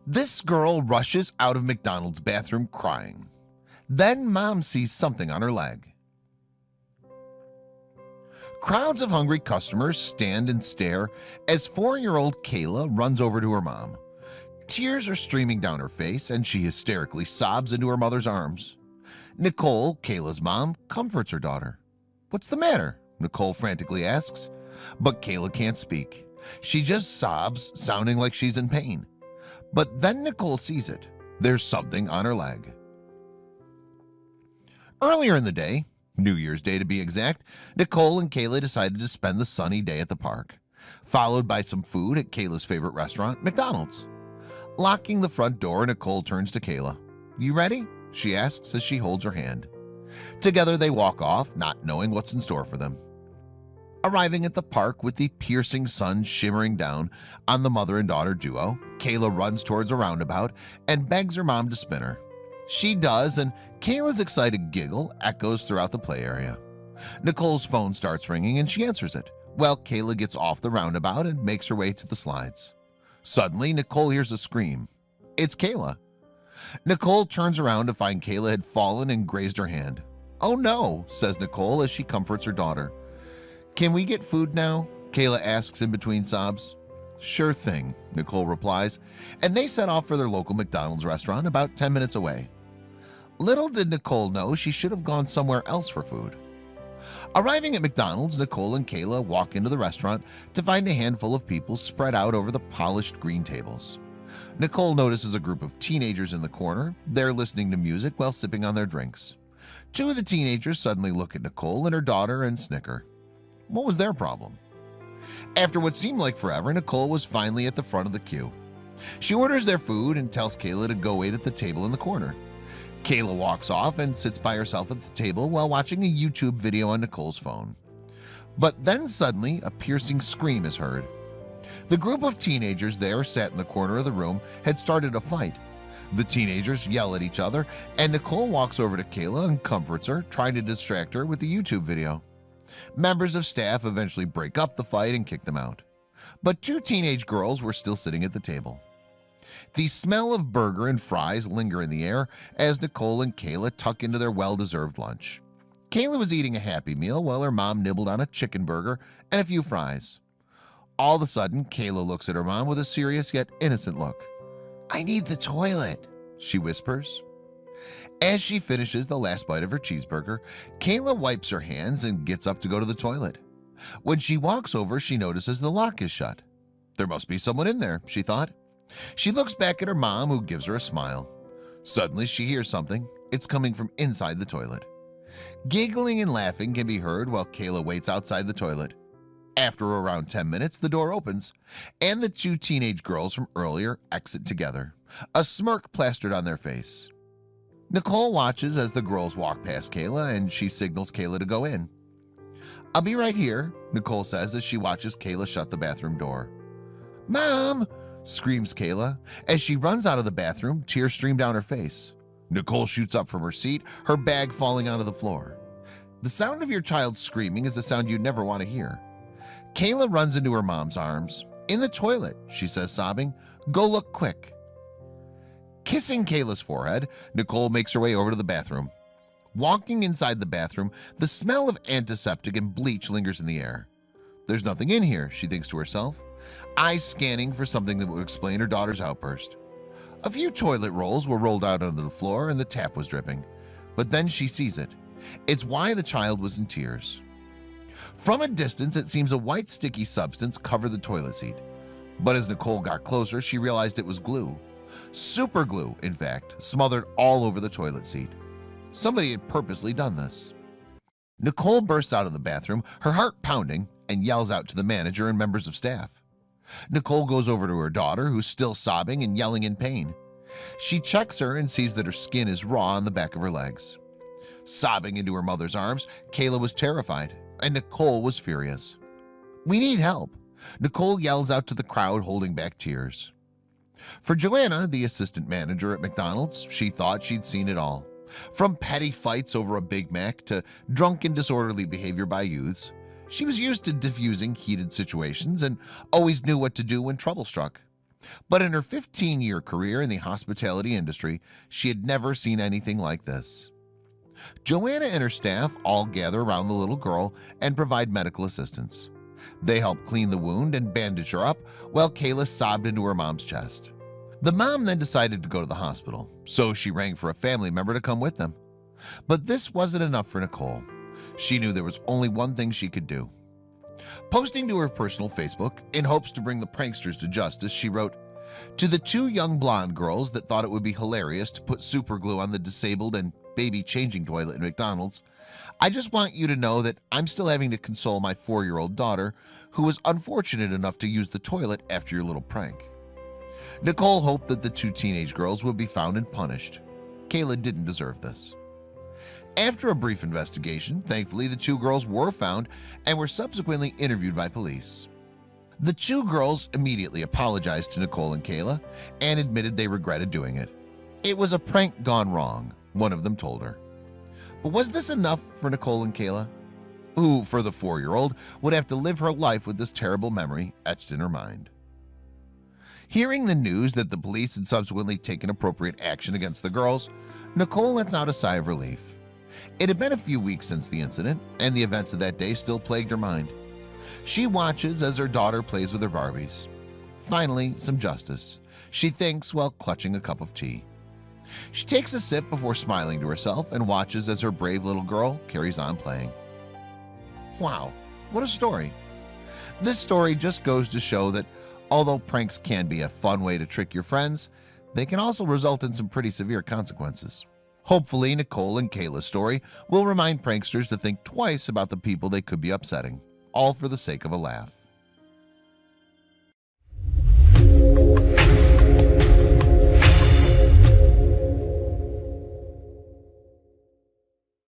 This girl rushes out of McDonald's bathroom crying. Then mom sees something on her leg. Crowds of hungry customers stand and stare as 4-year-old Kayla runs over to her mom. Tears are streaming down her face and she hysterically sobs into her mother's arms. Nicole, Kayla's mom, comforts her daughter. "What's the matter?" Nicole frantically asks. But Kayla can't speak. She just sobs, sounding like she's in pain. But then Nicole sees it. There's something on her leg. Earlier in the day, New Year's Day to be exact, Nicole and Kayla decided to spend the sunny day at the park, followed by some food at Kayla's favorite restaurant, McDonald's. Locking the front door, Nicole turns to Kayla. "You ready?" she asks as she holds her hand. Together they walk off, not knowing what's in store for them. Arriving at the park with the piercing sun shimmering down on the mother and daughter duo, Kayla runs towards a roundabout and begs her mom to spin her. She does, and Kayla's excited giggle echoes throughout the play area. Nicole's phone starts ringing and she answers it, while Kayla gets off the roundabout and makes her way to the slides. Suddenly, Nicole hears a scream. It's Kayla. Nicole turns around to find Kayla had fallen and grazed her hand. "Oh no," says Nicole as she comforts her daughter. "Can we get food now?" Kayla asks in between sobs. "Sure thing," Nicole replies, and they set off for their local McDonald's restaurant about 10 minutes away. Little did Nicole know she should have gone somewhere else for food. Arriving at McDonald's, Nicole and Kayla walk into the restaurant to find a handful of people spread out over the polished green tables. Nicole notices a group of teenagers in the corner. They're listening to music while sipping on their drinks. Two of the teenagers suddenly look at Nicole and her daughter and snicker. What was their problem? After what seemed like forever, Nicole was finally at the front of the queue. She orders their food and tells Kayla to go wait at the table in the corner. Kayla walks off and sits by herself at the table while watching a YouTube video on Nicole's phone. But then suddenly a piercing scream is heard. The group of teenagers there sat in the corner of the room had started a fight. The teenagers yell at each other and Nicole walks over to Kayla and comforts her, trying to distract her with the YouTube video. Members of staff eventually break up the fight and kick them out. But two teenage girls were still sitting at the table. The smell of burger and fries linger in the air as Nicole and Kayla tuck into their well-deserved lunch. Kayla was eating a Happy Meal while her mom nibbled on a chicken burger and a few fries. All of a sudden, Kayla looks at her mom with a serious yet innocent look. "I need the toilet," she whispers. As she finishes the last bite of her cheeseburger, Kayla wipes her hands and gets up to go to the toilet. When she walks over, she notices the lock is shut. There must be someone in there, she thought. She looks back at her mom, who gives her a smile. Suddenly, she hears something. It's coming from inside the toilet. Giggling and laughing can be heard while Kayla waits outside the toilet. After around 10 minutes, the door opens, and the two teenage girls from earlier exit together, a smirk plastered on their face. Nicole watches as the girls walk past Kayla, and she signals Kayla to go in. "I'll be right here," Nicole says as she watches Kayla shut the bathroom door. "Mom!" screams Kayla. As she runs out of the bathroom, tears stream down her face. Nicole shoots up from her seat, her bag falling onto the floor. The sound of your child screaming is a sound you'd never want to hear. Kayla runs into her mom's arms. "In the toilet," she says, sobbing. "Go look quick." Kissing Kayla's forehead, Nicole makes her way over to the bathroom. Walking inside the bathroom, the smell of antiseptic and bleach lingers in the air. There's nothing in here, she thinks to herself, eyes scanning for something that would explain her daughter's outburst. A few toilet rolls were rolled out onto the floor and the tap was dripping. But then she sees it. It's why the child was in tears. From a distance, it seems a white sticky substance covered the toilet seat. But as Nicole got closer, she realized it was glue. Super glue, in fact, smothered all over the toilet seat. Somebody had purposely done this. Nicole bursts out of the bathroom, her heart pounding, and yells out to the manager and members of staff. Nicole goes over to her daughter, who's still sobbing and yelling in pain. She checks her and sees that her skin is raw on the back of her legs. Sobbing into her mother's arms, Kayla was terrified, and Nicole was furious. "We need help," Nicole yells out to the crowd, holding back tears. For Joanna, the assistant manager at McDonald's, she thought she'd seen it all. From petty fights over a Big Mac to drunken disorderly behavior by youths, she was used to diffusing heated situations and always knew what to do when trouble struck. But in her 15-year career in the hospitality industry, she had never seen anything like this. Joanna and her staff all gather around the little girl and provide medical assistance. They help clean the wound and bandage her up while Kayla sobbed into her mom's chest. The mom then decided to go to the hospital, so she rang for a family member to come with them. But this wasn't enough for Nicole. She knew there was only one thing she could do. Posting to her personal Facebook in hopes to bring the pranksters to justice, she wrote, "To the two young blonde girls that thought it would be hilarious to put super glue on the disabled and baby changing toilet at McDonald's, I just want you to know that I'm still having to console my 4-year-old daughter who was unfortunate enough to use the toilet after your little prank." Nicole hoped that the two teenage girls would be found and punished. Kayla didn't deserve this. After a brief investigation, thankfully the two girls were found and were subsequently interviewed by police. The two girls immediately apologized to Nicole and Kayla and admitted they regretted doing it. It was a prank gone wrong, one of them told her. But was this enough for Nicole and Kayla, who, for the 4-year-old, would have to live her life with this terrible memory etched in her mind? Hearing the news that the police had subsequently taken appropriate action against the girls, Nicole lets out a sigh of relief. It had been a few weeks since the incident, and the events of that day still plagued her mind. She watches as her daughter plays with her Barbies. Finally, some justice, she thinks while clutching a cup of tea. She takes a sip before smiling to herself and watches as her brave little girl carries on playing. Wow, what a story. This story just goes to show that although pranks can be a fun way to trick your friends, they can also result in some pretty severe consequences. Hopefully, Nicole and Kayla's story will remind pranksters to think twice about the people they could be upsetting, all for the sake of a laugh.